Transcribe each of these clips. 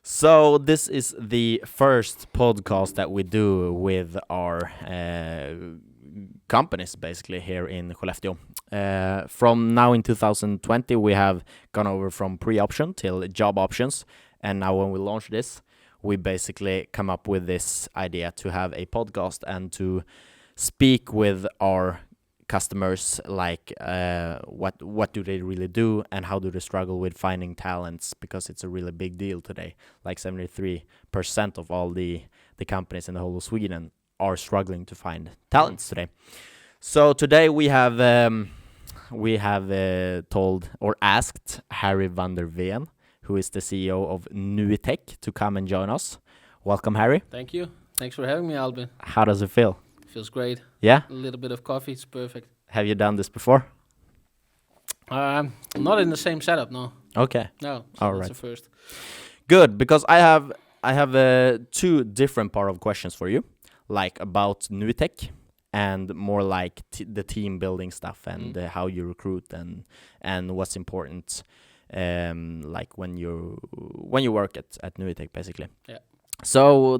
So this is the first podcast that we do with our companies, basically, here in Skellefteå. From now in 2020, we have gone over from pre-option till job options, and now when we launch this, we basically come up with this idea to have a podcast and to speak with our customers, like what do they really do and how do they struggle with finding talents, because it's a really big deal today. Like 73% of all the companies in the whole of Sweden are struggling to find talents today. So today we have told or asked Harry van der Veen, who is the CEO of NUITEQ, to come and join us. Welcome, Harry. Thank you. Thanks for having me, Albin. How does it feel? Feels great. Yeah? A little bit of coffee, it's perfect. Have you done this before? Not in the same setup, no. Okay. No, so All that's right. the first. Good, because I have two different part of questions for you, like about NUITEQ and more like the team building stuff and how you recruit and what's important, like when you work at NUITEQ, basically. Yeah. So,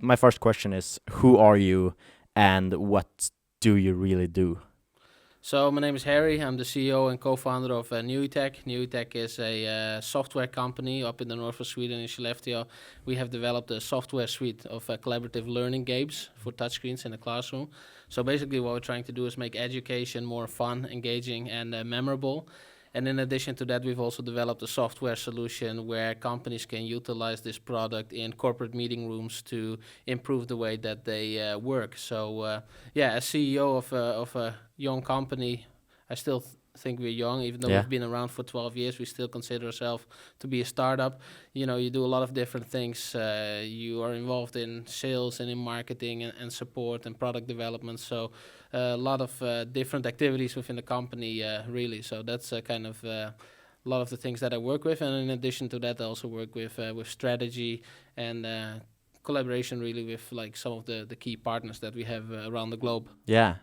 my first question is, who are you and what do you really do? So my name is Harry. I'm the CEO and co-founder of NUITEQ. NUITEQ is a software company up in the north of Sweden in Skellefteå. We have developed a software suite of collaborative learning games for touchscreens in the classroom. So basically what we're trying to do is make education more fun, engaging and memorable. And in addition to that, we've also developed a software solution where companies can utilize this product in corporate meeting rooms to improve the way that they work. So, as CEO of a young company, I still think we're young, even though we've been around for 12 years. We still consider ourselves to be a startup. You know, you do a lot of different things. You are involved in sales and in marketing and support and product development. So a lot of different activities within the company, really. So that's kind of a lot of the things that I work with. And in addition to that, I also work with strategy and collaboration, really, with like some of the key partners that we have around the globe. Yeah.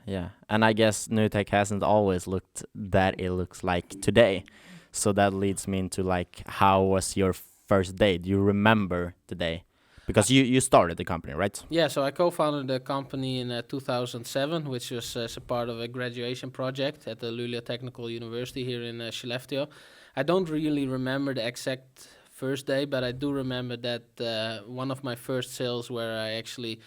And I guess NUITEQ hasn't always looked that it looks like today. So that leads me into like, how was your first day? Do you remember the day? Because you started the company, right? Yeah, so I co-founded the company in 2007, which was as a part of a graduation project at the Luleå Technical University here in Skellefteå. I don't really remember the exact first day, but I do remember that one of my first sales where I actually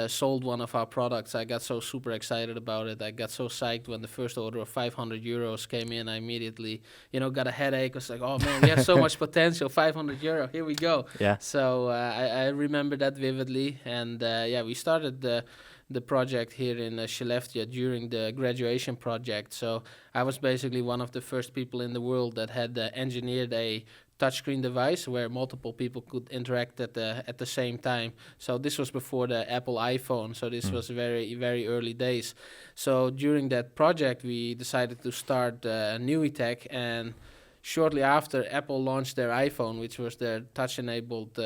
sold one of our products. I got so super excited about it. I got so psyched when the first order of 500 euros came in. I immediately, got a headache. I was like, oh man, we have so much potential, 500 euro, here we go. Yeah. So I remember that vividly. And we started the project here in Skellefteå during the graduation project. So I was basically one of the first people in the world that had engineered a touchscreen device where multiple people could interact at the same time. So this was before the Apple iPhone. So this was very, very early days. So during that project, we decided to start NUITEQ, and shortly after, Apple launched their iPhone, which was their touch-enabled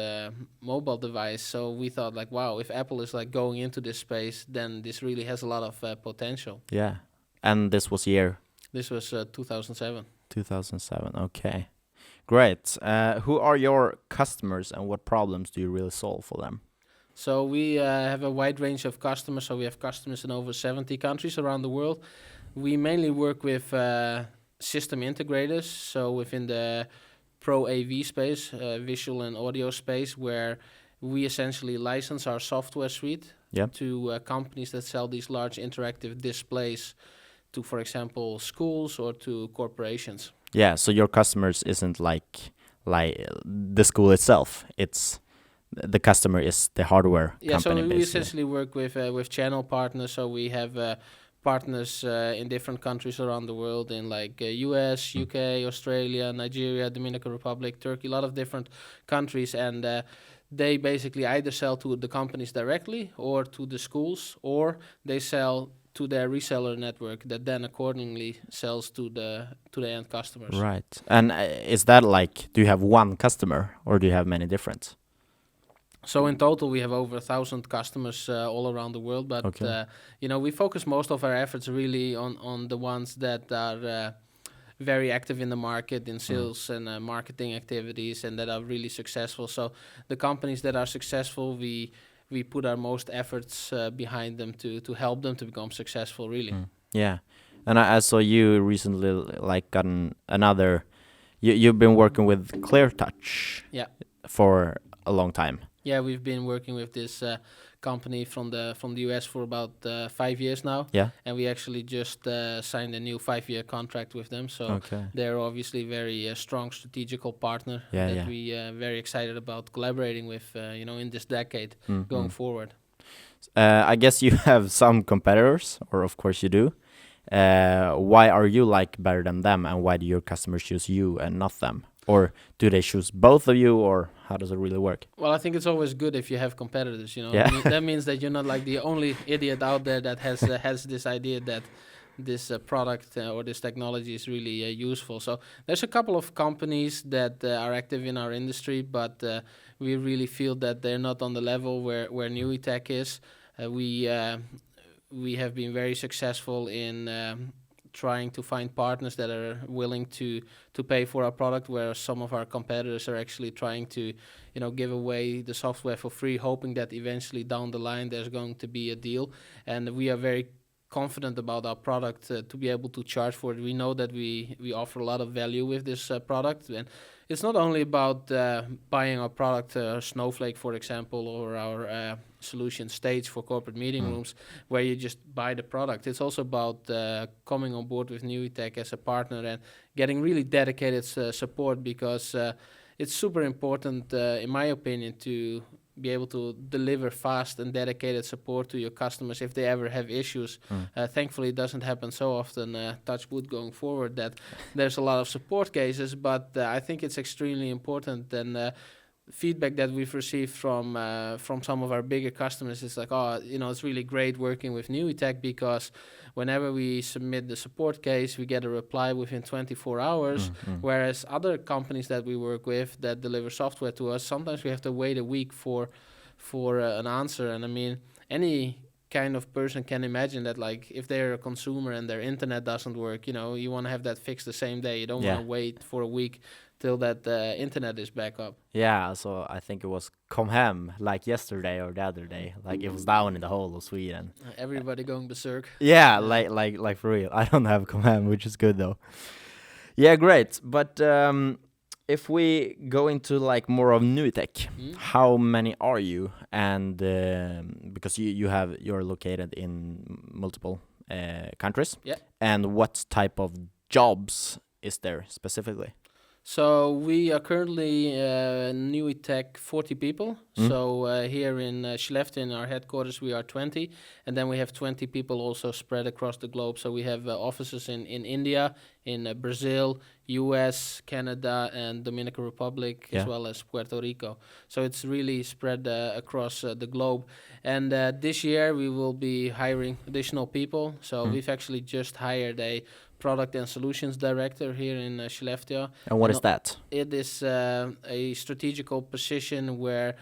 mobile device. So we thought, like, wow, if Apple is like going into this space, then this really has a lot of potential. Yeah. And this was year? This was 2007. 2007, okay. Great. Who are your customers and what problems do you really solve for them? So we have a wide range of customers. So we have customers in over 70 countries around the world. We mainly work with system integrators, so within the pro AV space, visual and audio space, where we essentially license our software suite to companies that sell these large interactive displays to, for example, schools or to corporations. Yeah, so your customers isn't like the school itself. It's the customer is the hardware company. Yeah, so we basically essentially work with channel partners. So we have partners in different countries around the world, in like US, UK, Australia, Nigeria, Dominican Republic, Turkey, a lot of different countries, and they basically either sell to the companies directly or to the schools, or they sell to their reseller network that then accordingly sells to the end customers. Right. And is that like, do you have one customer or do you have many different? So in total, we have over 1,000 customers all around the world. But we focus most of our efforts really on the ones that are very active in the market, in sales and marketing activities, and that are really successful. So the companies that are successful, we put our most efforts behind them to help them to become successful, really. Yeah. And I saw you recently like gotten another. You've been working with ClearTouch. Yeah. For a long time. Yeah, we've been working with this company from the US for about 5 years now. Yeah. And we actually just signed a new 5-year contract with them. So Okay. they're obviously very strong strategical partner that we very excited about collaborating with, in this decade going forward. I guess you have some competitors, or of course you do. Why are you like better than them, and why do your customers choose you and not them? Or do they choose both of you, or how does it really work? Well, I think it's always good if you have competitors, Yeah. That means that you're not like the only idiot out there that has this idea that this product or this technology is really useful. So there's a couple of companies that are active in our industry, but we really feel that they're not on the level where NUITEQ is. We have been very successful in trying to find partners that are willing to pay for our product, where some of our competitors are actually trying to, give away the software for free, hoping that eventually down the line there's going to be a deal. And we are very confident about our product to be able to charge for it. We know that we offer a lot of value with this product, and it's not only about buying our product, Snowflake, for example, or our solution Stage for corporate meeting rooms, where you just buy the product. It's also about coming on board with NUITEQ as a partner and getting really dedicated support, because it's super important, in my opinion, to be able to deliver fast and dedicated support to your customers if they ever have issues. Thankfully, it doesn't happen so often, touch wood going forward, that there's a lot of support cases, but I think it's extremely important. And feedback that we've received from some of our bigger customers is like, it's really great working with NUITEQ, because whenever we submit the support case, we get a reply within 24 hours, whereas other companies that we work with that deliver software to us, sometimes we have to wait a week for an answer. And I mean, any kind of person can imagine that, like, if they're a consumer and their internet doesn't work, you want to have that fixed the same day. You don't want to wait for a week till that internet is back up. Yeah, so I think it was come hem like yesterday or the other day, like it was down in the whole of Sweden. Everybody going berserk. Yeah, like for real. I don't have come hem, which is good though. Yeah, great. But if we go into like more of NUITEQ, how many are you? And because you're located in multiple countries. Yeah. And what type of jobs is there specifically? So we are currently NUITEQ 40 people. So here in Skellefteå, in our headquarters, we are 20. And then we have 20 people also spread across the globe. So we have offices in India, in Brazil, US, Canada, and Dominican Republic, as well as Puerto Rico. So it's really spread across the globe. And this year we will be hiring additional people. So we've actually just hired a product and solutions director here in Skellefteå. And what is that? It is a strategical position where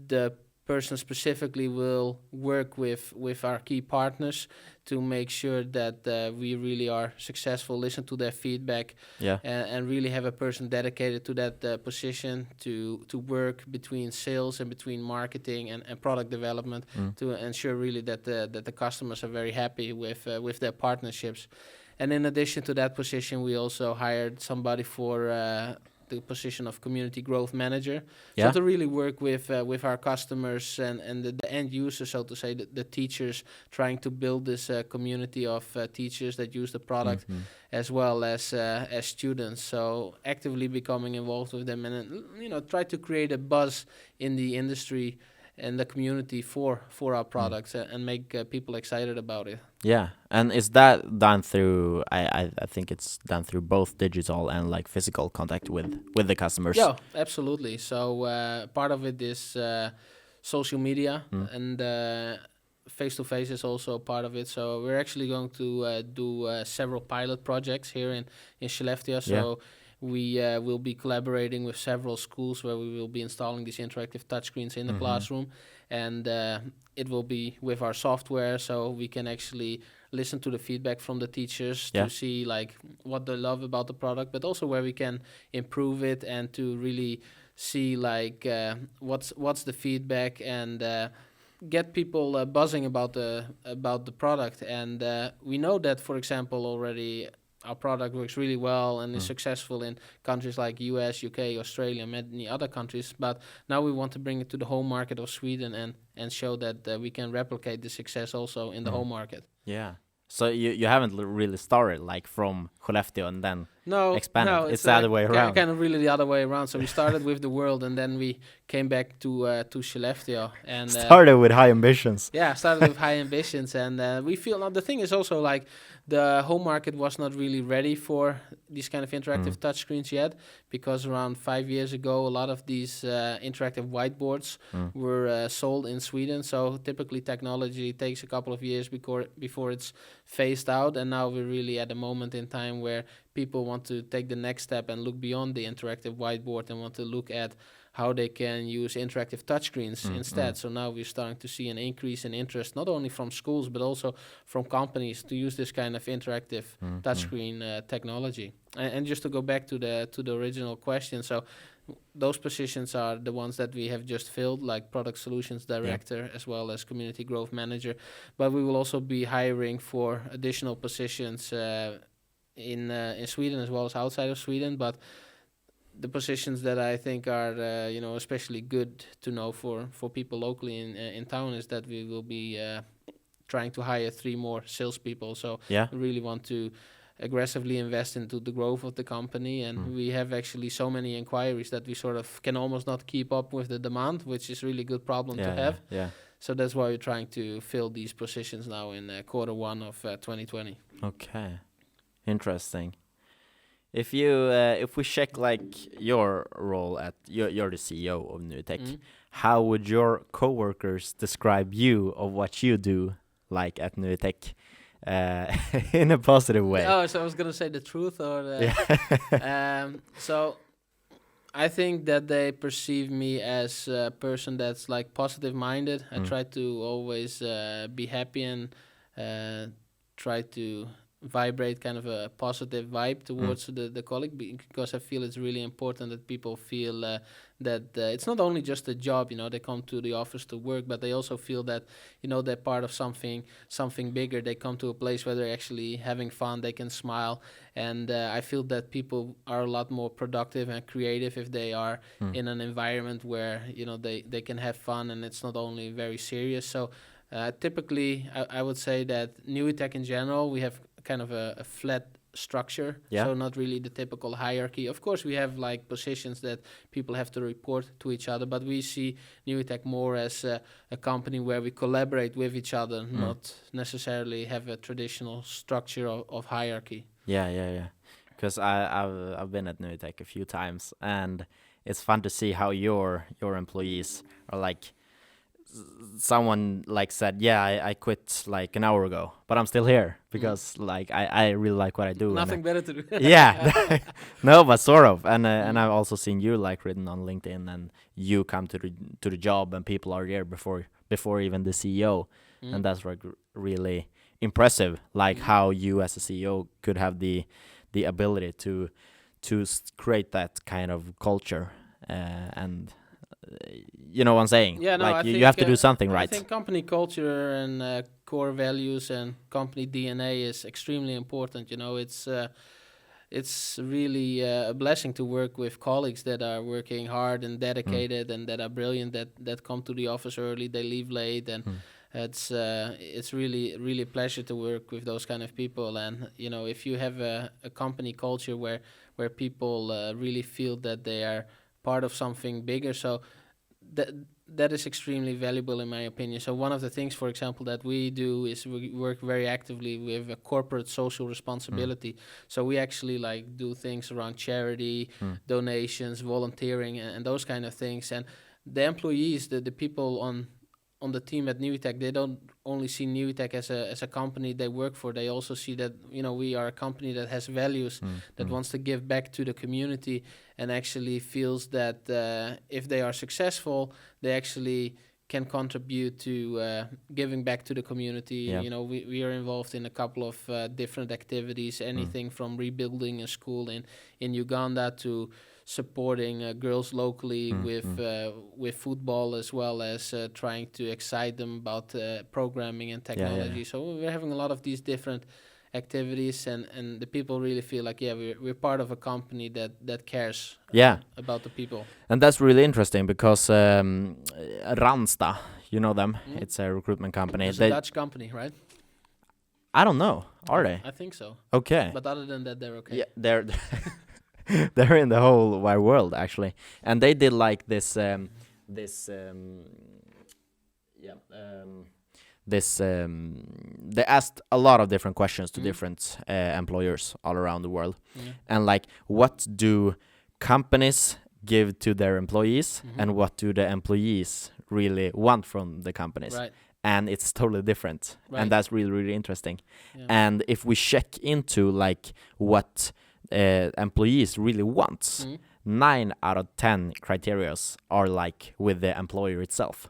the person specifically will work with our key partners to make sure that we really are successful, listen to their feedback, and really have a person dedicated to that position to work between sales and between marketing and product development to ensure really that the customers are very happy with their partnerships. And in addition to that position, we also hired somebody for the position of community growth manager. So to really work with our customers and the end users, so to say, the teachers, trying to build this community of teachers that use the product, as well as students. So actively becoming involved with them, and try to create a buzz in the industry and the community for our products and make people excited about it. Yeah, and is that done through? I think it's done through both digital and like physical contact with the customers. Yeah, absolutely. So part of it is social media, and face-to-face is also part of it. So we're actually going to do several pilot projects here in Skellefteå. So we will be collaborating with several schools where we will be installing these interactive touchscreens in the classroom, and it will be with our software, so we can actually listen to the feedback from the teachers Yeah. to see like what they love about the product, but also where we can improve it, and to really see like what's the feedback, and get people buzzing about the product. And we know that, for example, already our product works really well and is successful in countries like US, UK, Australia, many other countries. But now we want to bring it to the home market of Sweden, and show that we can replicate the success also in the home market. Yeah. So you haven't really started like from Skellefteå and then expanded. No, It's the other way around. Kind of really the other way around. So we started with the world, and then we came back to Skellefteå, and Started with high ambitions. yeah, started with high ambitions, and we feel now the thing is also like the home market was not really ready for these kind of interactive touchscreens yet, because around 5 years ago, a lot of these interactive whiteboards were sold in Sweden. So typically technology takes a couple of years before it's phased out, and now we're really at a moment in time where people want to take the next step and look beyond the interactive whiteboard, and want to look at how they can use interactive touchscreens instead. So now we're starting to see an increase in interest, not only from schools, but also from companies to use this kind of interactive touchscreen technology. And just to go back to the original question, so those positions are the ones that we have just filled, like product solutions director, as well as community growth manager. But we will also be hiring for additional positions in Sweden as well as outside of Sweden. But the positions that I think are especially good to know for people locally in town is that we will be trying to hire 3 more salespeople. So Yeah. we really want to aggressively invest into the growth of the company, and we have actually so many inquiries that we sort of can almost not keep up with the demand, which is really good problem to have. Yeah. So that's why we're trying to fill these positions now in Q1 of 2020. Okay. Interesting. If we check like your role at you're the CEO of NUITEQ, how would your coworkers describe you of what you do like at NUITEQ in a positive way? Oh, so I was gonna say the truth, or so I think that they perceive me as a person that's like positive minded. I try to always be happy, and try to vibrate kind of a positive vibe towards the colleague, because I feel it's really important that people feel that it's not only just a job, they come to the office to work, but they also feel that, they're part of something bigger. They come to a place where they're actually having fun, they can smile, and I feel that people are a lot more productive and creative if they are in an environment where, they can have fun, and it's not only very serious. So typically, I would say that NUITEQ in general, we have kind of a flat structure, so not really the typical hierarchy. Of course, we have like positions that people have to report to each other, but we see NUITEQ more as a company where we collaborate with each other, not necessarily have a traditional structure of hierarchy. Yeah. Because I've been at NUITEQ a few times, and it's fun to see how your employees are like. Someone like said, I quit like an hour ago, but I'm still here because like I really like what I do. Nothing better to do. Yeah. No, but sort of. And I've also seen you like written on LinkedIn, and you come to the job and people are there before even the CEO. And that's like really impressive, like how you as a CEO could have the ability to create that kind of culture and you know what I'm saying? Yeah, no, like I you think, have to do something right. I think company culture and core values and company DNA is extremely important. It's really a blessing to work with colleagues that are working hard and dedicated and that are brilliant, that come to the office early, they leave late, and it's really a pleasure to work with those kind of people. And if you have a company culture where people really feel that they are part of something bigger, so that is extremely valuable in my opinion. So one of the things, for example, that we do is we work very actively with a corporate social responsibility. So we actually like do things around charity, donations, volunteering, and those kind of things. And the employees, the people on the team at NUITEQ, they don't only see NUITEQ as a company they work for. They also see that we are a company that has values, that wants to give back to the community, and actually feels that if they are successful, they actually can contribute to giving back to the community. Yeah. You know, we are involved in a couple of different activities, anything from rebuilding a school in Uganda to supporting girls locally with football, as well as trying to excite them about programming and technology. So we're having a lot of these different activities, and the people really feel like, we're part of a company that cares about the people. And that's really interesting because Randstad, you know them, it's a recruitment company. It's a Dutch company, right? I don't know, are they? I think so. Okay. But other than that, they're okay. Yeah, they're they're in the whole wide world actually, and they did like this they asked a lot of different questions to different employers all around the world, and like, what do companies give to their employees, and what do the employees really want from the companies? Right. And it's totally different, and that's really, really interesting. And if we check into like what employees really want, 9 out of 10 criterias are like with the employer itself.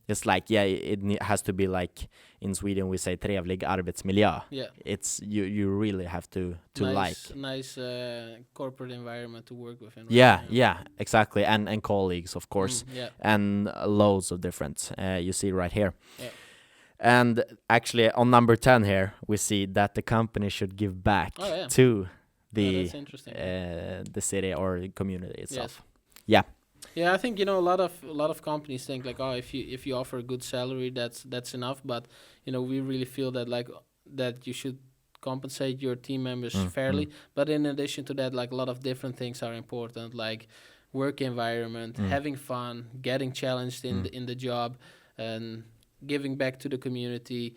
It's like, it has to be like, in Sweden we say trevlig arbetsmiljö. It's you really have to nice corporate environment to work with. Exactly, and colleagues, of course, and loads of different, you see right here. And actually on number 10 here we see that the company should give back to the city or the community itself. Yeah, I think, you know, a lot of companies think like, if you offer a good salary, that's enough. But, you know, we really feel that like that you should compensate your team members fairly. But in addition to that, like, a lot of different things are important, like work environment, having fun, getting challenged in the job, and giving back to the community,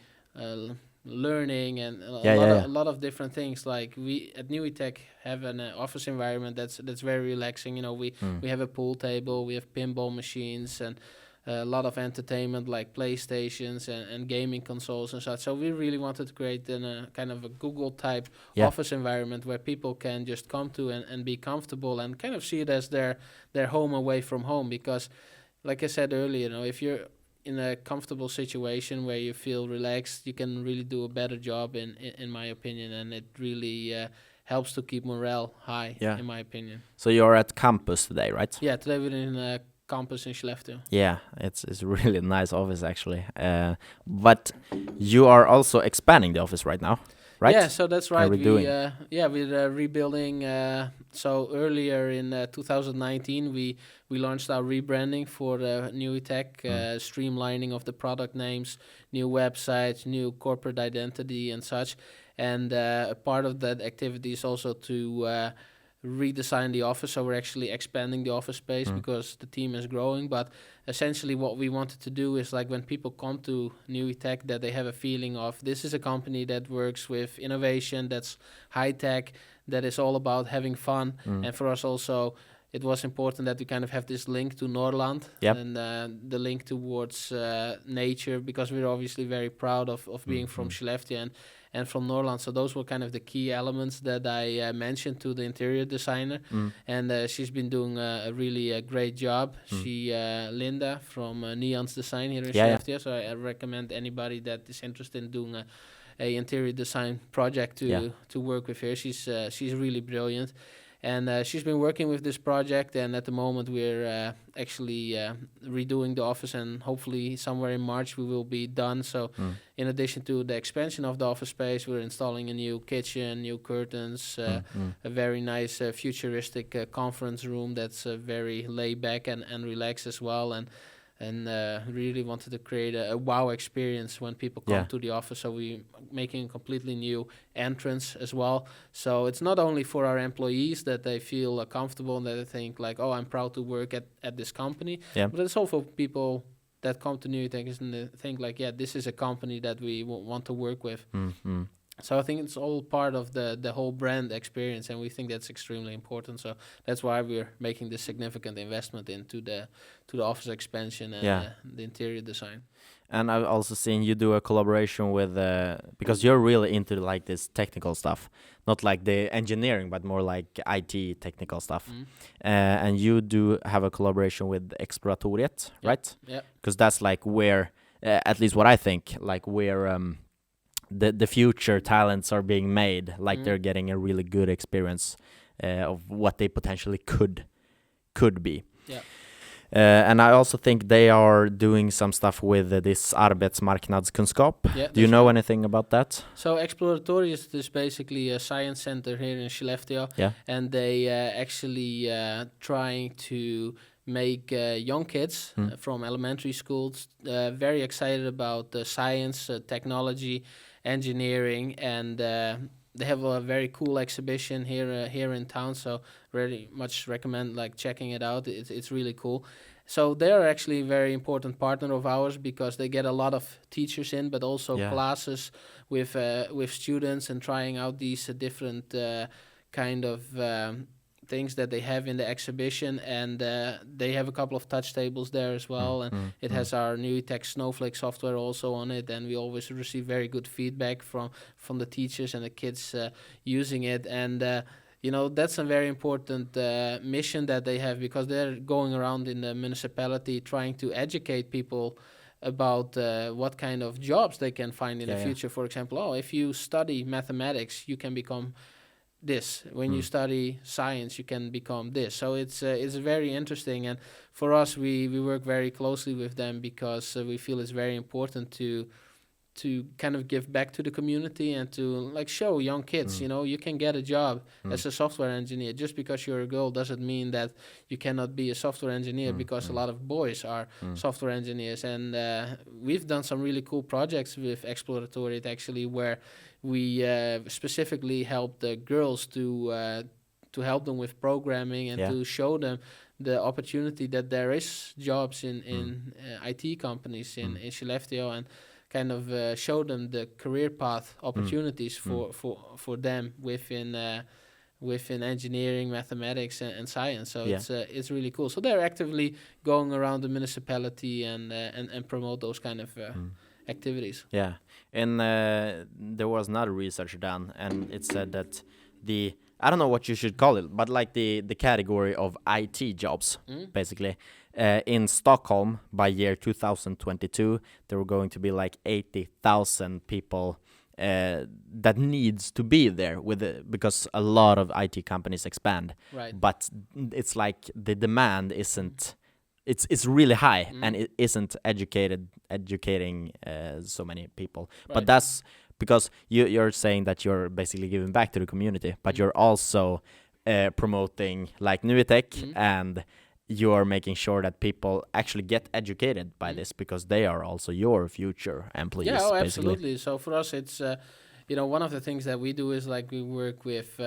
learning, and a lot of different things. Like, we at NUITEQ have an office environment that's very relaxing. You know, we have a pool table, we have pinball machines, and a lot of entertainment like PlayStations and gaming consoles and such. So we really wanted to create a kind of a Google type office environment where people can just come to and be comfortable and kind of see it as their home away from home. Because, like I said earlier, you know, if you're in a comfortable situation where you feel relaxed, you can really do a better job, in my opinion, and it really helps to keep morale high, in my opinion. So you're at campus today, right? Yeah, today we're in a campus in Skellefteå. Yeah, it's a really nice office actually. But you are also expanding the office right now, right? Yeah, so that's right. We're rebuilding. So earlier in 2019, we launched our rebranding for NUITEQ, streamlining of the product names, new websites, new corporate identity, and such. And a part of that activity is also to redesign the office. So we're actually expanding the office space because the team is growing. But essentially what we wanted to do is, like, when people come to NUITEQ, that they have a feeling of, this is a company that works with innovation, that's high tech, that is all about having fun. And for us also, it was important that we kind of have this link to Norrland and the link towards nature, because we're obviously very proud of being from Skellefteå and from Norrland. So those were kind of the key elements that I mentioned to the interior designer. And she's been doing a really great job. She, Linda from Neon's Design here in Skellefteå. So I recommend anybody that is interested in doing a interior design project to work with her. She's really brilliant. And she's been working with this project, and at the moment we're actually redoing the office, and hopefully somewhere in March we will be done. So in addition to the expansion of the office space, we're installing a new kitchen, new curtains, a very nice futuristic conference room that's very laid back and relaxed as well. And really wanted to create a wow experience when people come to the office. So we're making a completely new entrance as well. So it's not only for our employees that they feel comfortable and that they think like, oh, I'm proud to work at this company. But it's also for people that come to NUITEQ and they think like, this is a company that we want to work with. So I think it's all part of the whole brand experience, and we think that's extremely important. So that's why we're making this significant investment into the office expansion and the interior design. And I've also seen you do a collaboration with, because you're really into like this technical stuff, not like the engineering, but more like IT technical stuff. And you do have a collaboration with Exploratoriet, right? Yeah. Because that's like where, at least what I think, like where the future talents are being made. Like they're getting a really good experience of what they potentially could be. Yeah. And I also think they are doing some stuff with this arbetsmarknadskunskap. Yeah, Do you know right. anything about that? So Exploratoriet is basically a science center here in Skellefteå, Yeah. and they actually trying to make young kids from elementary schools very excited about science, technology, engineering, and they have a very cool exhibition here in town. So very much recommend like checking it out. It's really cool. So they are actually a very important partner of ours because they get a lot of teachers in, but also classes with students and trying out these different kind of things that they have in the exhibition. And they have a couple of touch tables there as well, and it has our NUITEQ Snowflake software also on it, and we always receive very good feedback from the teachers and the kids using it. And you know, that's a very important mission that they have, because they're going around in the municipality trying to educate people about what kind of jobs they can find in the future. For example, if you study mathematics, you can become this. When you study science, you can become this. So it's very interesting, and for us, we work very closely with them because we feel it's very important to kind of give back to the community and to like show young kids, you know, you can get a job as a software engineer. Just because you're a girl doesn't mean that you cannot be a software engineer, because a lot of boys are software engineers. And we've done some really cool projects with Exploratoriet actually, where we specifically help the girls to help them with programming and to show them the opportunity that there is jobs in IT companies in Skellefteå, and kind of show them the career path opportunities for them within engineering, mathematics, and science. So it's really cool. So they're actively going around the municipality and promote those kind of activities. Yeah, and there was another research done, and it said that I don't know what you should call it, but like the category of IT jobs, basically. In Stockholm, by year 2022, there were going to be like 80,000 people that needs to be there because a lot of IT companies expand. Right. But it's like the demand isn't. It's really high, and it isn't educating so many people. Right. But that's because you're saying that you're basically giving back to the community, but you're also promoting like NUITEQ, and you're making sure that people actually get educated by this, because they are also your future employees. Yeah, basically. Absolutely. So for us, it's you know, one of the things that we do is like we work with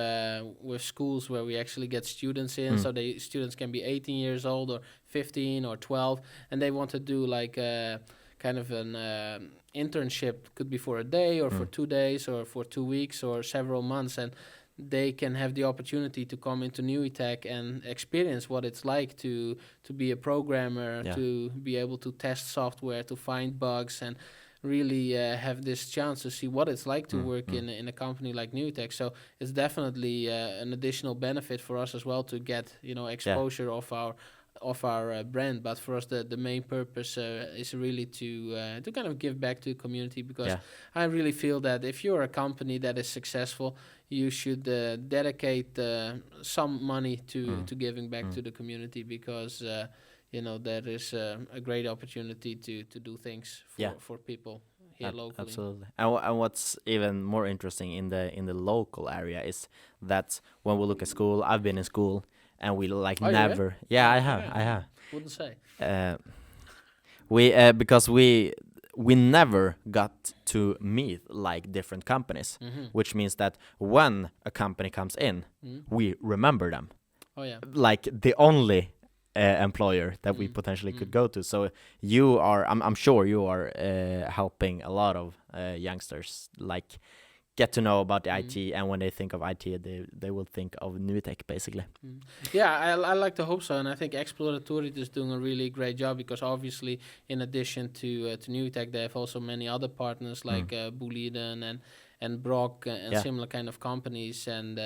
schools where we actually get students in. So the students can be 18 years old or 15 or 12, and they want to do like kind of an internship. Could be for a day or for 2 days or for 2 weeks or several months, and they can have the opportunity to come into NUITEQ and experience what it's like to be a programmer, to be able to test software, to find bugs, and really have this chance to see what it's like to work in a company like NUITEQ. So it's definitely an additional benefit for us as well to get, you know, exposure of our brand. But for us, the main purpose is really to kind of give back to the community, because I really feel that if you're a company that is successful, you should dedicate some money to giving back to the community, because you know, that is a great opportunity to do things for people here locally. Absolutely. And what's even more interesting in the local area is that when we look at school, I've been in school, and we like never. Yeah, I have. Wouldn't say. Because we never got to meet like different companies, which means that when a company comes in, we remember them. Oh yeah. Like the only employer that we potentially could go to. So you are, I'm sure you are helping a lot of youngsters like get to know about the IT, and when they think of IT, they will think of NUITEQ basically. Yeah, I like to hope so, and I think Exploratoriet is doing a really great job, because obviously in addition to NUITEQ, they have also many other partners like Boliden and Brock and Yeah. similar kind of companies, and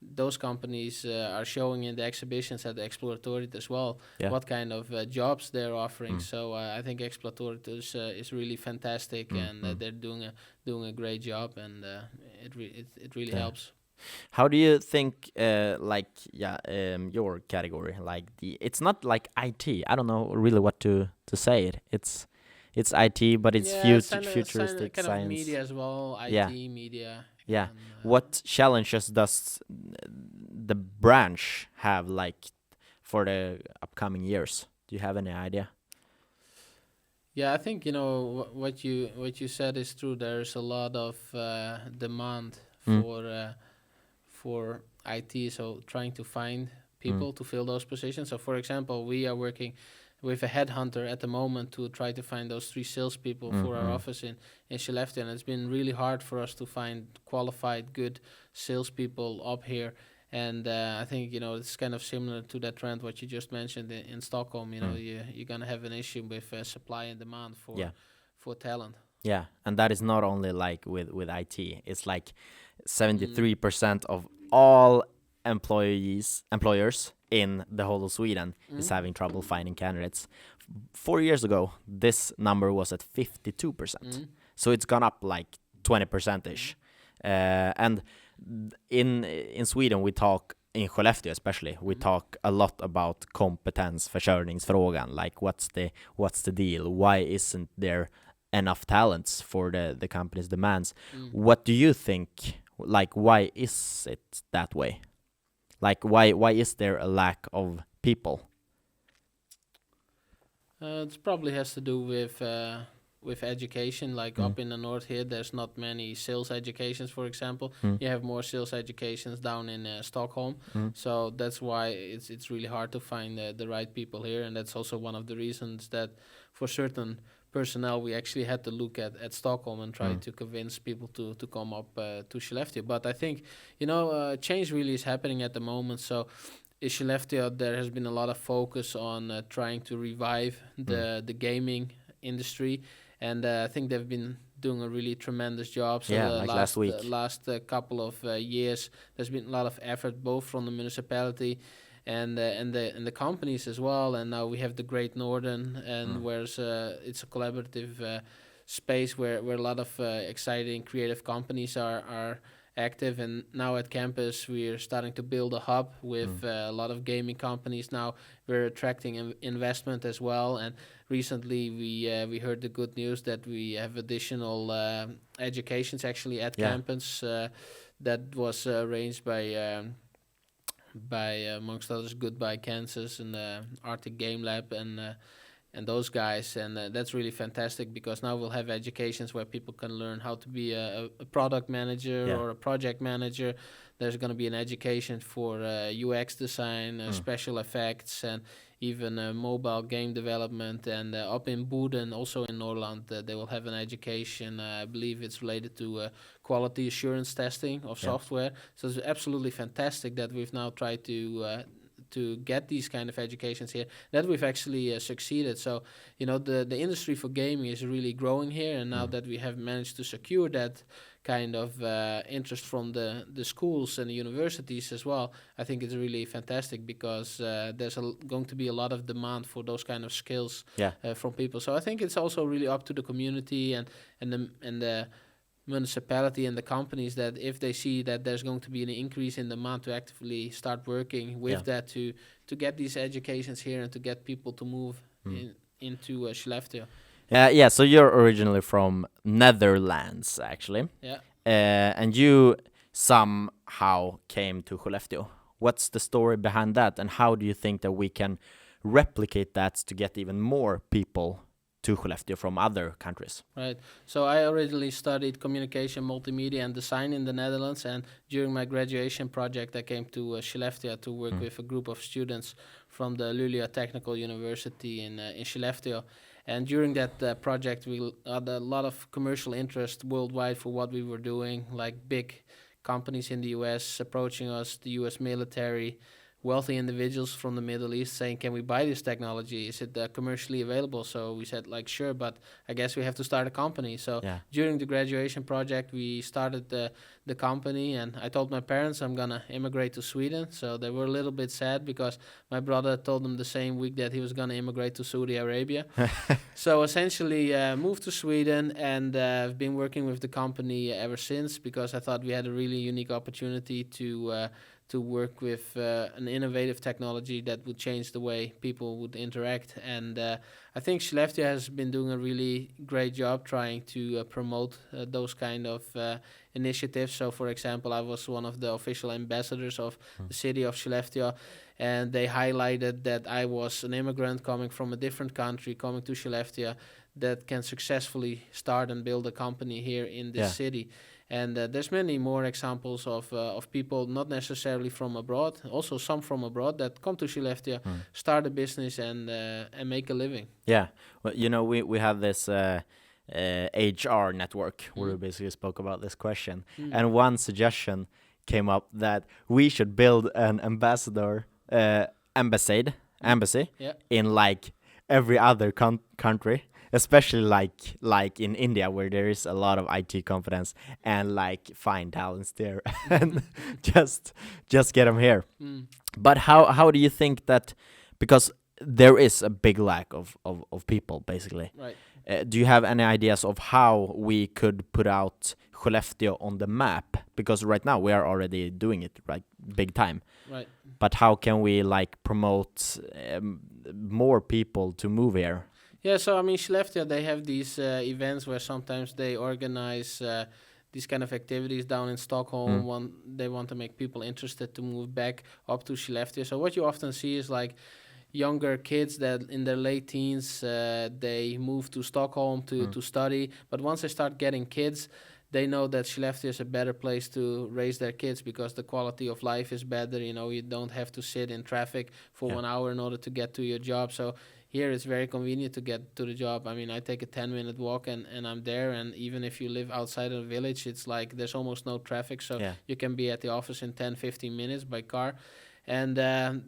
those companies are showing in the exhibitions at the Exploratoriet as well Yeah. what kind of jobs they're offering. Mm. So I think Exploratoriet is really fantastic, and they're doing a great job, and it really Yeah. helps. How do you think, your category, like it's not like IT. I don't know really what to say it. It's IT, but it's Yeah, it's futuristic kind of science. media as well, Yeah, IT media. yeah. And, What challenges does the branch have, like, for the upcoming years? Do you have any idea? Yeah, I think what you said is true. There's a lot of demand Mm. for IT, so trying to find Mm. people to fill those positions. So, for example, we are working with a headhunter at the moment to try to find those 3 salespeople for our office in Skellefteå, and it's been really hard for us to find qualified, good salespeople up here. And I think it's kind of similar to that trend what you just mentioned in Stockholm. You're gonna have an issue with supply and demand Yeah. for talent. Yeah, and that is not only like with IT. It's like 73% of all employers in the whole of Sweden is having trouble finding candidates. 4 years ago, this number was at 52%. So it's gone up like 20% ish. And in Sweden, we talk, in Skellefteå especially, we talk a lot about kompetensförsörjningsfrågan. Like, what's the deal? Why isn't there enough talents for the company's demands? What do you think? Like, why is it that way? Like, why is there a lack of people? It probably has to do with education. Like up in the north here, there's not many sales educations, for example. You have more sales educations down in Stockholm, so that's why it's really hard to find the right people here, and that's also one of the reasons that for certain personnel we actually had to look at Stockholm and try to convince people to come up to Skellefteå. But I think change really is happening at the moment. So in Skellefteå, there has been a lot of focus on trying to revive the gaming industry, and I think they've been doing a really tremendous job. So Yeah, the like last week. last couple of years, there's been a lot of effort both from the municipality and the companies as well. And now we have the Great Northern, and where's it's a collaborative space where a lot of exciting creative companies are active. And now at campus we're starting to build a hub with a lot of gaming companies. Now we're attracting investment as well, and recently we heard the good news that we have additional educations actually at campus that was arranged by amongst others Goodbye Kansas and Arctic Game Lab and those guys, and that's really fantastic because now we'll have educations where people can learn how to be a product manager or a project manager. There's going to be an education for UX design, special effects, and even mobile game development. And up in Boden, also in Norrland, they will have an education. I believe it's related to quality assurance testing of software. So it's absolutely fantastic that we've now tried to get these kind of educations here, that we've actually succeeded. So the industry for gaming is really growing here, and now that we have managed to secure that kind of interest from the schools and the universities as well, I think it's really fantastic because there's going to be a lot of demand for those kind of skills from people. So I think it's also really up to the community and the municipality and the companies, that if they see that there's going to be an increase in demand, to actively start working with that to get these educations here and to get people to move into Skellefteå. So you're originally from Netherlands, actually. Yeah. And you somehow came to Skellefteå. What's the story behind that, and how do you think that we can replicate that to get even more people to Skellefteå from other countries? Right. So I originally studied communication, multimedia, and design in the Netherlands. And during my graduation project, I came to Skellefteå to work with a group of students from the Luleå Technical University in Skellefteå. And during that project, we had a lot of commercial interest worldwide for what we were doing, like big companies in the US approaching us, the US military wealthy individuals from the Middle East saying, "Can we buy this technology? Is it commercially available?" So we said, like, sure, but I guess we have to start a company. So during the graduation project, we started the company, and I told my parents I'm gonna immigrate to Sweden. So they were a little bit sad because my brother told them the same week that he was gonna immigrate to Saudi Arabia. So essentially, moved to Sweden, and I've been working with the company ever since because I thought we had a really unique opportunity to work with an innovative technology that would change the way people would interact. And I think Skellefteå has been doing a really great job trying to promote those kind of initiatives. So, for example, I was one of the official ambassadors of the city of Skellefteå, and they highlighted that I was an immigrant coming from a different country, coming to Skellefteå, that can successfully start and build a company here in this city. And there's many more examples of people, not necessarily from abroad, also some from abroad, that come to Skellefteå, start a business, and make a living. Yeah, well, you know, we have this HR network where we basically spoke about this question, and one suggestion came up that we should build an embassy in like every other country. Especially like in India, where there is a lot of IT competence and like fine talents there, and just get them here. But how do you think that, because there is a big lack of people basically, right? Do you have any ideas of how we could put out Skellefteå on the map? Because right now we are already doing it right big time, right? But how can we like promote more people to move here? Yeah, so I mean, Skellefteå, they have these events where sometimes they organize these kind of activities down in Stockholm. They want to make people interested to move back up to Skellefteå. So what you often see is like younger kids that in their late teens, they move to Stockholm to study. But once they start getting kids, they know that Skellefteå is a better place to raise their kids because the quality of life is better. You know, you don't have to sit in traffic for 1 hour in order to get to your job. So here it's very convenient to get to the job. I mean, I take a 10-minute walk and I'm there. And even if you live outside of the village, it's like there's almost no traffic. So you can be at the office in 10-15 minutes by car. And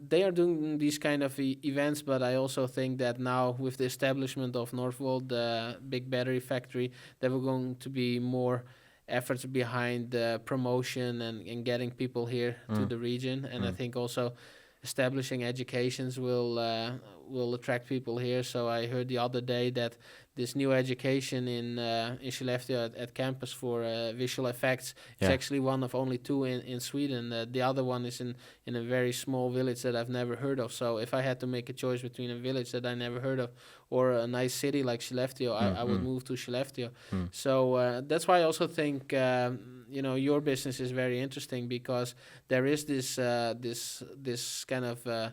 they are doing these kind of events, but I also think that now with the establishment of Northvolt, the big battery factory, there were going to be more efforts behind promotion and getting people here to the region. And I think also establishing educations will attract people here. So I heard the other day that this new education in Skellefteå at campus for visual effects is actually one of only 2 in Sweden. The other one is in a very small village that I've never heard of. So if I had to make a choice between a village that I never heard of or a nice city like Skellefteå, I would move to Skellefteå. So that's why I also think you know, your business is very interesting because there is this this kind of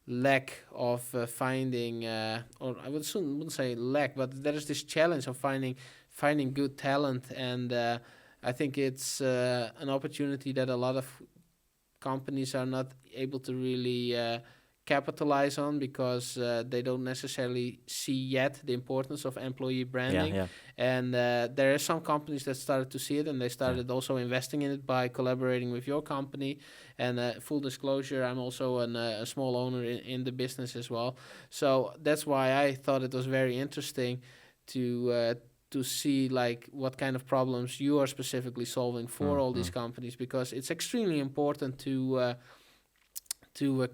lack of finding, or I wouldn't say lack, but there is this challenge of finding good talent, and I think it's an opportunity that a lot of companies are not able to really capitalize on because they don't necessarily see yet the importance of employee branding. And there are some companies that started to see it, and they started also investing in it by collaborating with your company. And full disclosure, I'm also a small owner in the business as well. So that's why I thought it was very interesting to see like what kind of problems you are specifically solving for all these companies, because it's extremely important to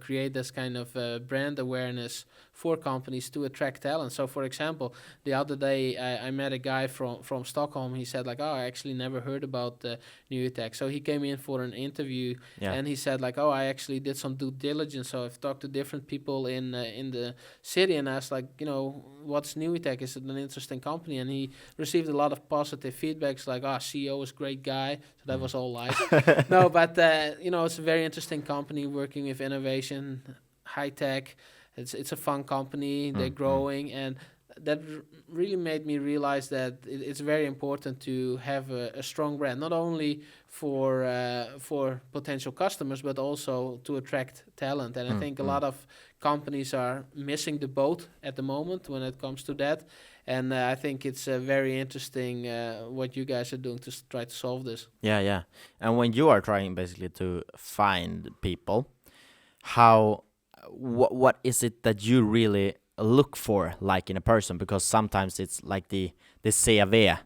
create this kind of brand awareness for companies to attract talent. So, for example, the other day I met a guy from Stockholm. He said like, "Oh, I actually never heard about NUITEQ." So he came in for an interview, and he said like, "Oh, I actually did some due diligence. So I've talked to different people in the city and asked like, you know, what's NUITEQ? Is it an interesting company?" And he received a lot of positive feedbacks like, "Oh, CEO is a great guy." So that was all lies. No, but you know, it's a very interesting company working with innovation, high tech. It's a fun company. They're growing, and that really made me realize that it's very important to have a strong brand, not only for potential customers, but also to attract talent. And I think a lot of companies are missing the boat at the moment when it comes to that. And I think it's very interesting what you guys are doing to try to solve this. Yeah. And when you are trying basically to find people, how what is it that you really look for, like, in a person? Because sometimes it's like the CV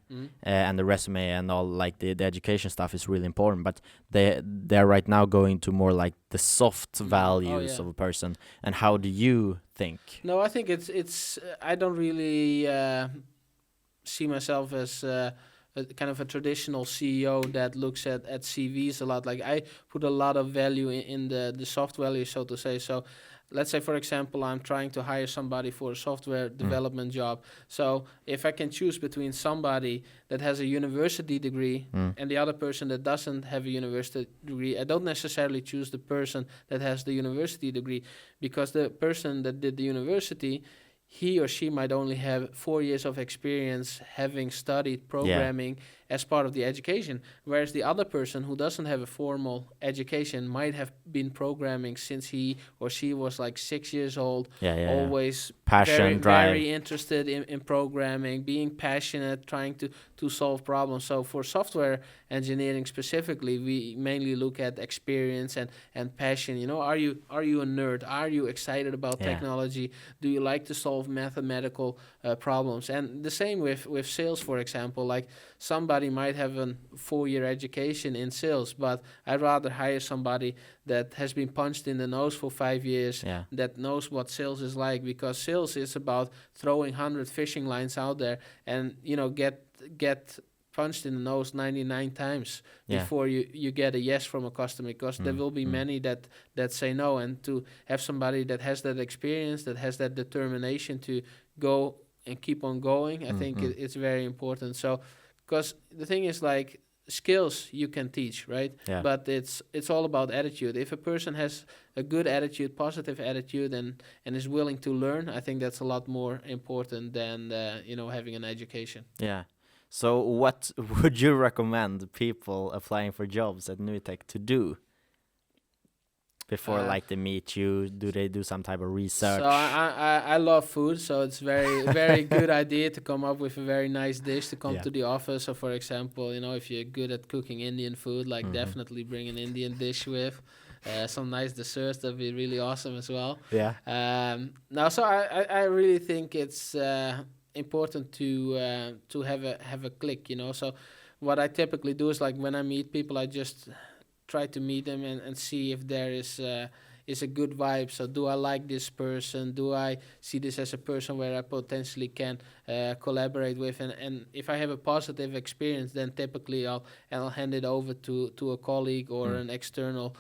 and the resume and all, like the education stuff is really important, but they're right now going to more like the soft values of a person. And how do you think? No, I think it's I don't really see myself as a kind of a traditional CEO that looks at CVs a lot. Like, I put a lot of value in the soft value, so to say. So let's say, for example, I'm trying to hire somebody for a software development job. So if I can choose between somebody that has a university degree and the other person that doesn't have a university degree, I don't necessarily choose the person that has the university degree, because the person that did the university, he or she might only have 4 years of experience having studied programming as part of the education, whereas the other person who doesn't have a formal education might have been programming since he or she was like 6 years old, always passion, very interested in programming, being passionate, trying to solve problems. So for software engineering specifically, we mainly look at experience and passion. You know, are you a nerd? Are you excited about technology? Do you like to solve mathematical problems? And the same with sales, for example. Like, somebody might have a 4-year education in sales, but I'd rather hire somebody that has been punched in the nose for 5 years, that knows what sales is like, because sales is about throwing 100 fishing lines out there and, you know, get punched in the nose 99 times before you get a yes from a customer, because there will be many that say no. And to have somebody that has that experience, that has that determination to go and keep on going, I think it's very important. So, because the thing is, like, skills you can teach, right? But it's all about attitude. If a person has a good attitude, positive attitude, and is willing to learn, I think that's a lot more important than having an education. So what would you recommend people applying for jobs at NUITEQ to do before, like, they meet you? Do they do some type of research? So I love food, so it's very good idea to come up with a very nice dish to come to the office. So, for example, if you're good at cooking Indian food, like, definitely bring an Indian dish with. Some nice desserts, that'd be really awesome as well. So I really think it's important to have a click, So what I typically do is, like, when I meet people, I just try to meet them and see if there is a good vibe. So, do I like this person? Do I see this as a person where I potentially can collaborate with? And if I have a positive experience, then typically I'll hand it over to a colleague or an external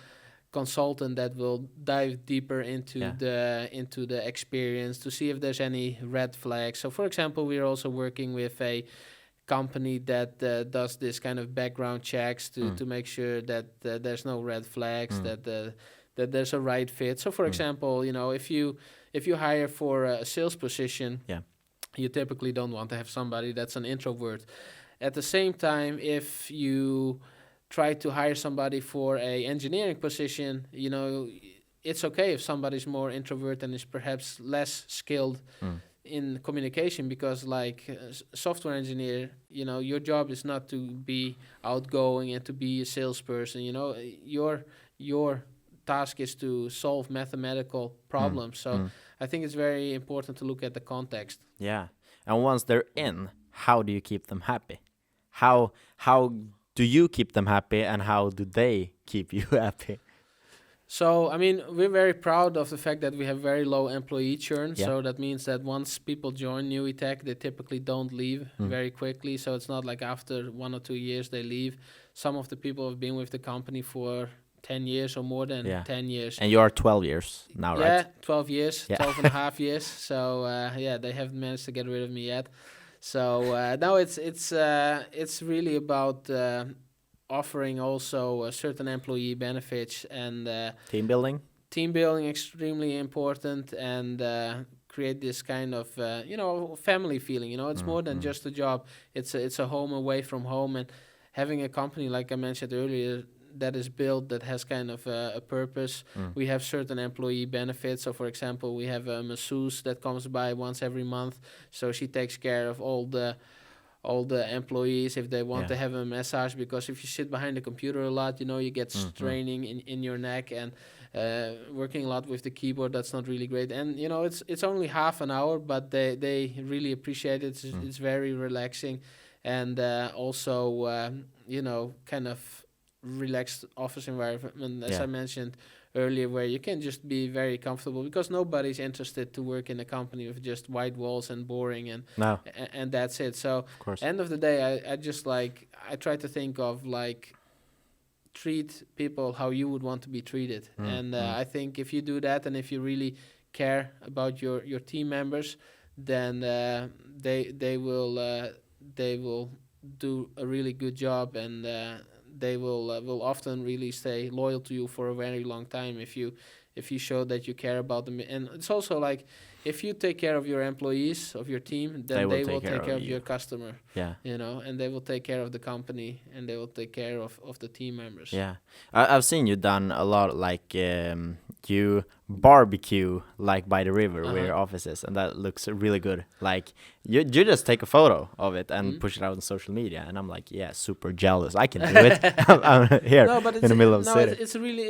consultant that will dive deeper into the experience to see if there's any red flags. So, for example, we're also working with a company that does this kind of background checks to make sure that there's no red flags, that there's a right fit. So, for example, if you hire for a sales position, you typically don't want to have somebody that's an introvert. At the same time, if you try to hire somebody for a engineering position, it's okay if somebody's more introvert and is perhaps less skilled in communication, because, like, software engineer, your job is not to be outgoing and to be a salesperson. Your task is to solve mathematical problems. So I think it's very important to look at the context. And once they're in, how do you keep them happy? How do you keep them happy, and how do they keep you happy? So, I mean, we're very proud of the fact that we have very low employee churn. So that means that once people join NUITEQ, they typically don't leave very quickly. So it's not like after 1 or 2 years they leave. Some of the people have been with the company for 10 years or more than 10 years. And you are 12 years now, right? Yeah, 12 years, 12 and a half years. So, they haven't managed to get rid of me yet. So now it's really about offering also certain employee benefits and team building. Team building extremely important, and create this kind of family feeling. It's more than just a job. It's a home away from home, and having a company, like I mentioned earlier, that is built, that has kind of a purpose. We have certain employee benefits. So, for example, we have a masseuse that comes by once every month. So she takes care of all the employees if they want to have a massage, because if you sit behind the computer a lot, you get straining in your neck, and working a lot with the keyboard. That's not really great. And it's only half an hour, but they really appreciate it. It's very relaxing, and also kind of relaxed office environment, as I mentioned earlier, where you can just be very comfortable, because nobody's interested to work in a company with just white walls and boring and that's it. So end of the day, I just I try to think of treat people how you would want to be treated. And I think if you do that, and if you really care about your team members, then they will do a really good job, and they will often really stay loyal to you for a very long time if you show that you care about them. And it's also if you take care of your employees, of your team, then they will take care of your customer. And they will take care of the company, and they will take care of the team members. I've seen you done a lot, you barbecue by the river where your office is, and that looks really good. You just take a photo of it and push it out on social media, and I'm super jealous. I can do it. I'm here in the middle of the city. It's really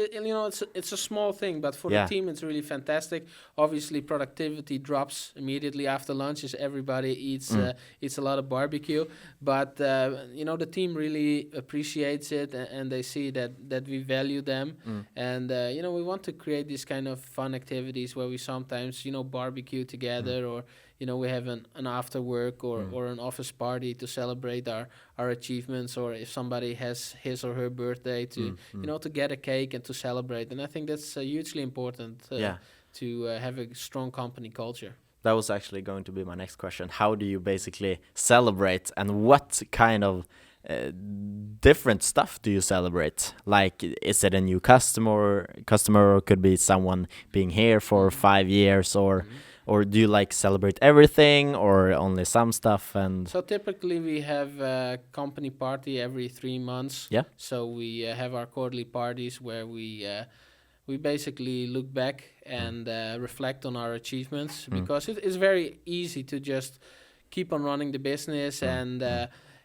it's a small thing, but for the team it's really fantastic. Obviously productivity drops immediately after lunch as everybody eats a lot of barbecue, but the team really appreciates it, and they see that we value them. And we want to create these kind of fun activities where we sometimes barbecue together, or we have an after work or an office party to celebrate our achievements, or if somebody has his or her birthday to to get a cake and to celebrate. And I think that's hugely important to have a strong company culture. That was actually going to be my next question. How do you basically celebrate, and what kind of different stuff do you celebrate? Is it a new customer, or could be someone being here for 5 years, or do you celebrate everything, or only some stuff? And so typically we have a company party every 3 months. So we have our quarterly parties where we basically look back and reflect on our achievements, because it's very easy to just keep on running the business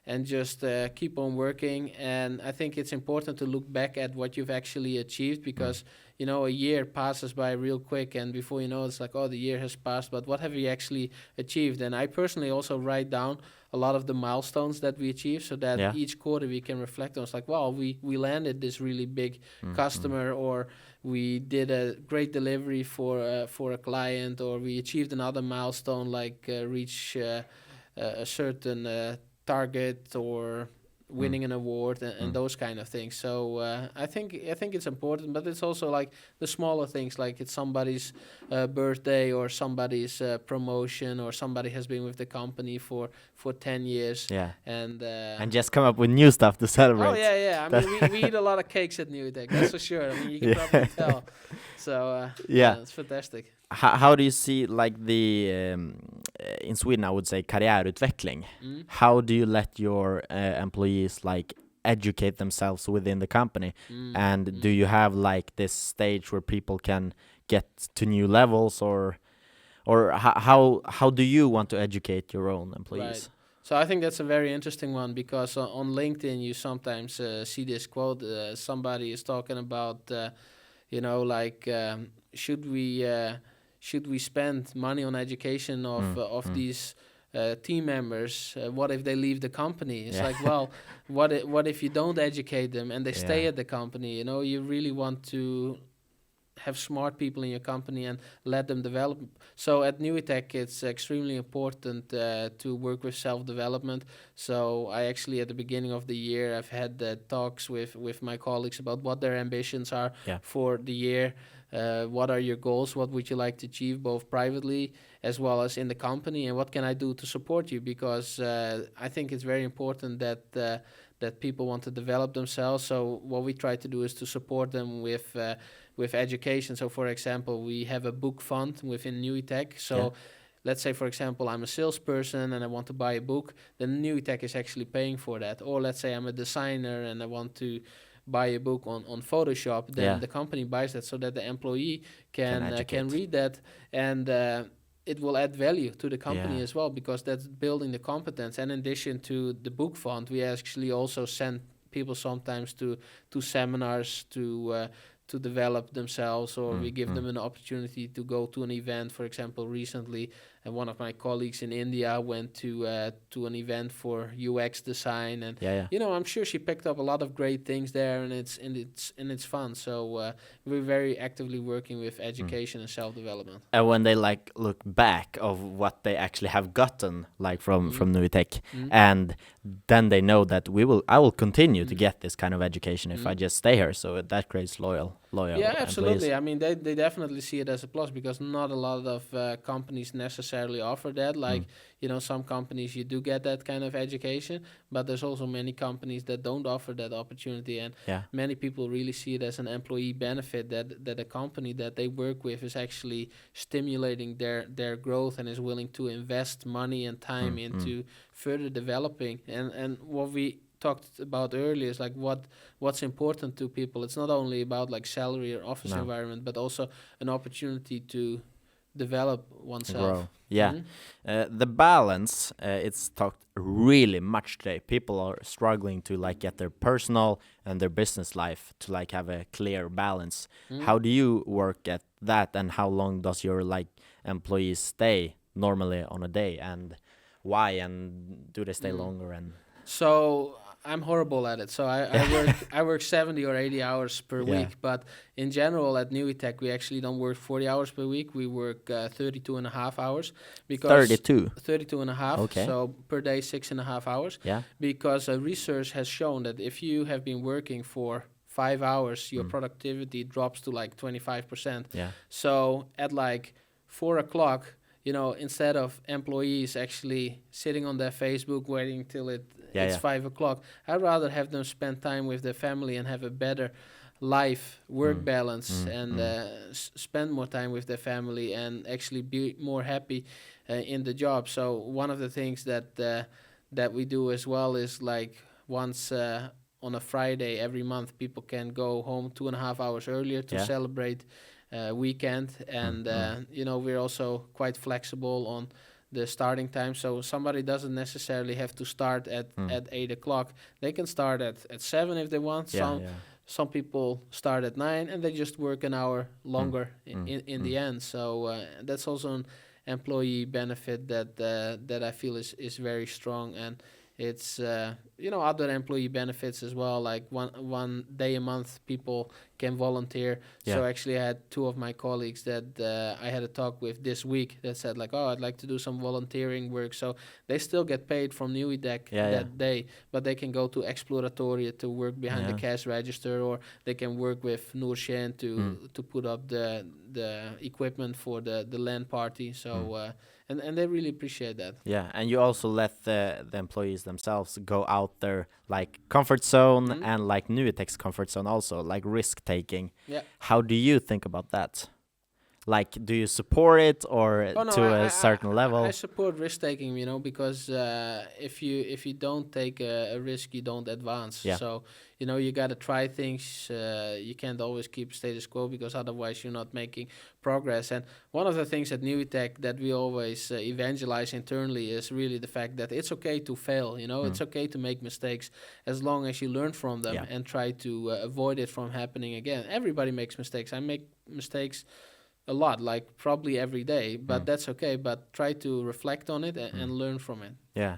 and just keep on working. And I think it's important to look back at what you've actually achieved, because a year passes by real quick, and before you know, it's the year has passed, but what have we actually achieved? And I personally also write down a lot of the milestones that we achieve, so that each quarter we can reflect on. It's wow, we landed this really big customer, or we did a great delivery for a client, or we achieved another milestone, reach a certain target, or winning an award, and those kind of things. So I think it's important, but it's also the smaller things, it's somebody's birthday, or somebody's promotion, or somebody has been with the company for 10 years. And just come up with new stuff to celebrate. Oh yeah. I mean, we eat a lot of cakes at NUITEQ, that's for sure. I mean, you can probably tell. So it's fantastic. How do you see the in Sweden, I would say karriärutveckling? How do you let your employees educate themselves within the company? And do you have this stage where people can get to new levels, or how do you want to educate your own employees? Right. So I think that's a very interesting one, because on LinkedIn you sometimes see this quote. Somebody is talking about should we spend money on education of these team members? What if they leave the company? It's well, what if you don't educate them and they stay at the company? You really want to have smart people in your company and let them develop. So at NUITEQ, it's extremely important to work with self-development. So I actually, at the beginning of the year, I've had talks with my colleagues about what their ambitions are for the year. What are your goals? What would you like to achieve, both privately as well as in the company? And what can I do to support you? Because I think it's very important that people want to develop themselves. So what we try to do is to support them with education. So for example, we have a book fund within NUITEQ. So let's say, for example, I'm a salesperson and I want to buy a book, then NUITEQ is actually paying for that. Or let's say I'm a designer and I want to buy a book on Photoshop, then the company buys that so that the employee can read that, and it will add value to the company as well, because that's building the competence. And in addition to the book fund, we actually also send people sometimes to seminars, to to develop themselves, or we give them an opportunity to go to an event. For example, recently, one of my colleagues in India went to an event for UX design, and I'm sure she picked up a lot of great things there, and it's fun. So we're very actively working with education and self-development. And when they like look back of what they actually have gotten, like from NUITEQ, and then they know that I will continue to get this kind of education if I just stay here. So that creates loyal. Yeah, absolutely. Employees. I mean, they definitely see it as a plus, because not a lot of companies necessarily offer that. Like, some companies you do get that kind of education, but there's also many companies that don't offer that opportunity. And many people really see it as an employee benefit that a company that they work with is actually stimulating their growth and is willing to invest money and time into further developing. And what we talked about earlier is like what's important to people. It's not only about like salary or office environment, but also an opportunity to develop oneself. Grow. The balance, it's talked really much today. People are struggling to like get their personal and their business life to like have a clear balance. How do you work at that, and how long does your like employees stay normally on a day, and why, and do they stay longer? And so I'm horrible at it. So I work 70 or 80 hours per week. But in general, at NUITEQ, we actually don't work 40 hours per week. We work 32 and a half hours. Because 32 and a half. Okay. So per day, 6.5 hours. Yeah. Because research has shown that if you have been working for 5 hours, your productivity drops to like 25%. Yeah. So at like 4 o'clock, instead of employees actually sitting on their Facebook waiting till it's 5 o'clock, I'd rather have them spend time with their family and have a better work balance, and spend more time with their family and actually be more happy in the job. So one of the things that we do as well is like once on a Friday every month, people can go home 2.5 hours earlier to celebrate weekend, and we're also quite flexible on the starting time, so somebody doesn't necessarily have to start at 8 o'clock. They can start at 7 if they want. Some people start at 9 and they just work an hour longer in the end. So that's also an employee benefit that I feel is very strong. And it's other employee benefits as well, like one day a month people can volunteer. So actually I had 2 of my colleagues that I had a talk with this week that said like, I'd like to do some volunteering work. So they still get paid from NUITEQ that day, but they can go to Exploratoria to work behind the cash register, or they can work with Noorshen to put up the equipment for the LAN party. So and they really appreciate that. Yeah, and you also let the employees themselves go out their like comfort zone and like NUITEQ's comfort zone also, like risk taking. Yeah. How do you think about that? Like, do you support it, or a certain level? I support risk taking, because if you don't take a risk, you don't advance. Yeah. So you got to try things. You can't always keep status quo, because otherwise you're not making progress. And one of the things at NUITEQ that we always evangelize internally is really the fact that it's okay to fail. It's okay to make mistakes, as long as you learn from them and try to avoid it from happening again. Everybody makes mistakes. I make mistakes a lot, like probably every day, but that's okay. But try to reflect on it and learn from it. Yeah.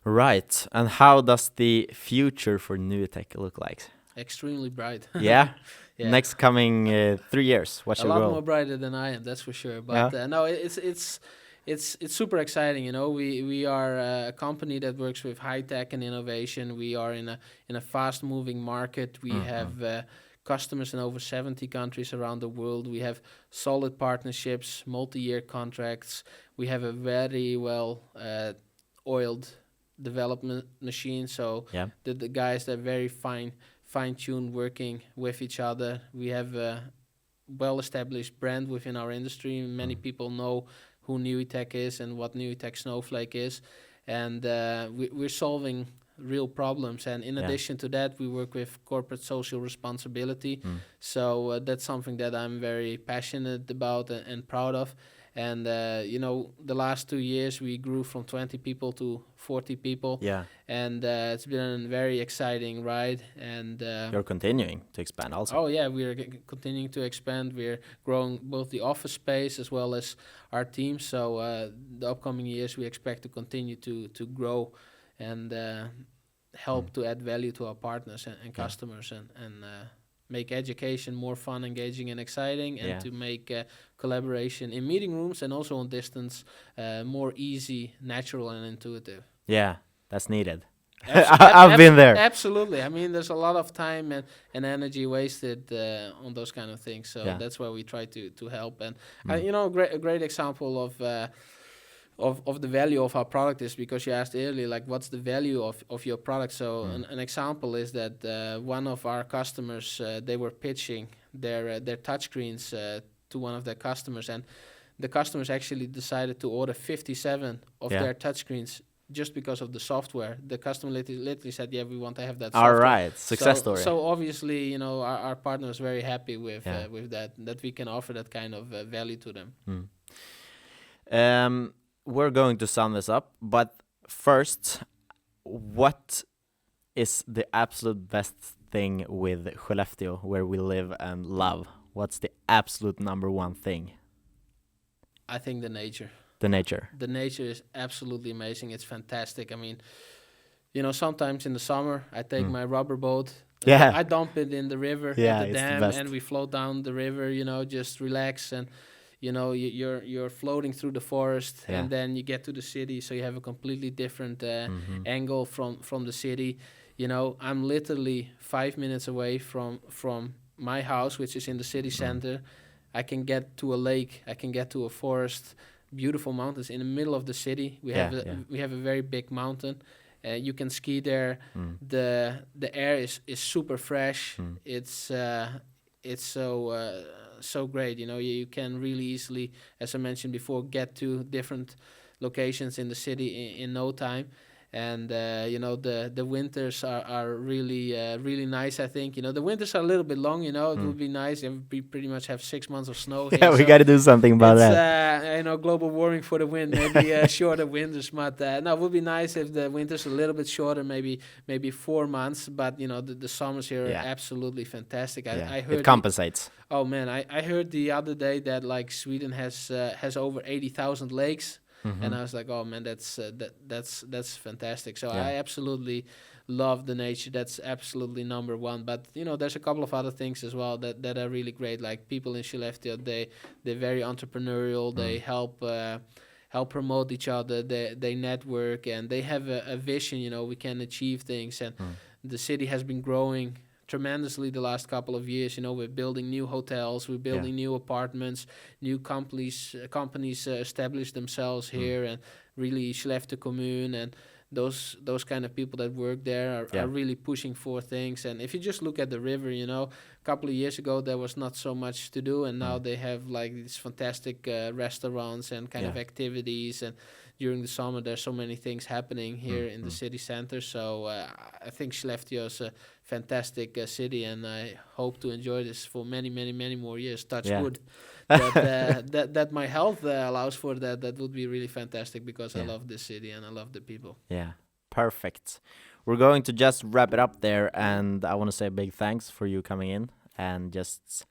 Right. And how does the future for NUITEQ look like? Extremely bright. Yeah? Next coming 3 years, what's your goal? A lot more brighter than I am, that's for sure. But no, it's super exciting. We are a company that works with high tech and innovation. We are in a fast moving market. We have customers in over 70 countries around the world. We have solid partnerships, multi-year contracts. We have a very well oiled development machine. So the guys that are very fine-tuned working with each other. We have a well-established brand within our industry. Many people know who NUITEQ is and what NUITEQ Snowflake is. And we're solving real problems, and in addition to that, we work with corporate social responsibility. So that's something that I'm very passionate about and proud of. And the last 2 years we grew from 20 people to 40 people. Yeah. And it's been a very exciting ride. And You're continuing to expand also. oh yeah, we are continuing to expand. We're growing both the office space as well as our team. So the upcoming years we expect to continue to grow and help to add value to our partners and customers and make education more fun, engaging, and exciting, and to make collaboration in meeting rooms and also on distance more easy, natural, and intuitive. Yeah, that's needed. I've been there. Absolutely. I mean, there's a lot of time and energy wasted on those kind of things. So that's why we try to help. And a great example of the value of our product is because you asked earlier, like, what's the value of your product? So an example is that one of our customers, they were pitching their touchscreens to one of their customers, and the customers actually decided to order 57 of their touchscreens just because of the software. The customer literally said, "Yeah, we want to have that software." All right, success story. So obviously, our partner is very happy with that we can offer that kind of value to them. We're going to sum this up, but first, what is the absolute best thing with Skellefteå, where we live and love? What's the absolute number one thing? I think the nature. The nature. The nature is absolutely amazing. It's fantastic. I mean, sometimes in the summer, I take my rubber boat. I dump it in the river at the dam, and we float down the river, just relax. And, you're floating through the forest, and then you get to the city. So you have a completely different angle from the city. I'm literally 5 minutes away from my house, which is in the city center. I can get to a lake. I can get to a forest. Beautiful mountains in the middle of the city. We have a very big mountain. You can ski there. The air is super fresh. It's so great. You can really easily, as I mentioned before, get to different locations in the city in no time. And the winters are really nice. I think the winters are a little bit long. It would be nice if we pretty much have 6 months of snow. Yeah, we got to do something about that. Global warming for the wind, maybe shorter winters. But no, it would be nice if the winters a little bit shorter, maybe 4 months. But the summers here are absolutely fantastic. I heard it compensates. Oh man, I heard the other day that like Sweden has over 80,000 lakes. And I was like, oh man, that's fantastic. So I absolutely love the nature. That's absolutely number one. But there's a couple of other things as well that are really great. Like people in Skellefteå, they're very entrepreneurial. They help promote each other. They network, and they have a vision. We can achieve things, and the city has been growing tremendously the last couple of years. We're building new hotels, we're building new apartments, new companies establish themselves here, and really Skellefteå Kommun and those kind of people that work there are really pushing for things. And if you just look at the river, a couple of years ago there was not so much to do, and now they have like these fantastic restaurants and kind of activities, and during the summer there's so many things happening here in the city center. So I think Skellefteå is a fantastic city, and I hope to enjoy this for many more years. Touch wood. That my health allows for that. That would be really fantastic, because I love this city and I love the people. Yeah, perfect. We're going to just wrap it up there, and I want to say a big thanks for you coming in, and just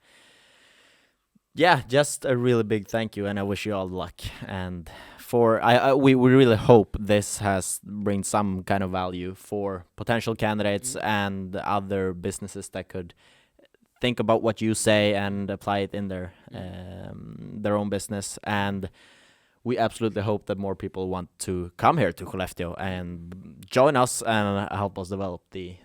a really big thank you, and I wish you all luck. And we really hope this has bring some kind of value for potential candidates and other businesses that could think about what you say and apply it in their own business. And we absolutely hope that more people want to come here to Skellefteå and join us and help us develop the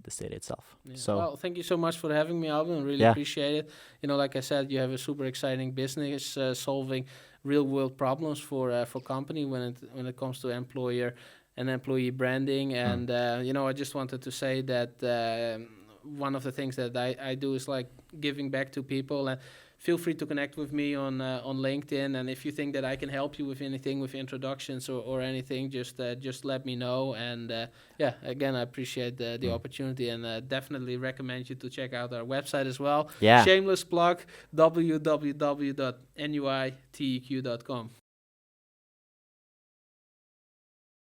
city itself. So, well, thank you so much for having me, Alvin. Really appreciate it. Like I said, you have a super exciting business solving real world problems for company when it comes to employer and employee branding. And I just wanted to say that one of the things that I do is like giving back to people and feel free to connect with me on LinkedIn. And if you think that I can help you with anything, with introductions or anything, just let me know. And again, I appreciate the opportunity, and definitely recommend you to check out our website as well. Yeah. Shameless plug: www.nuiteq.com.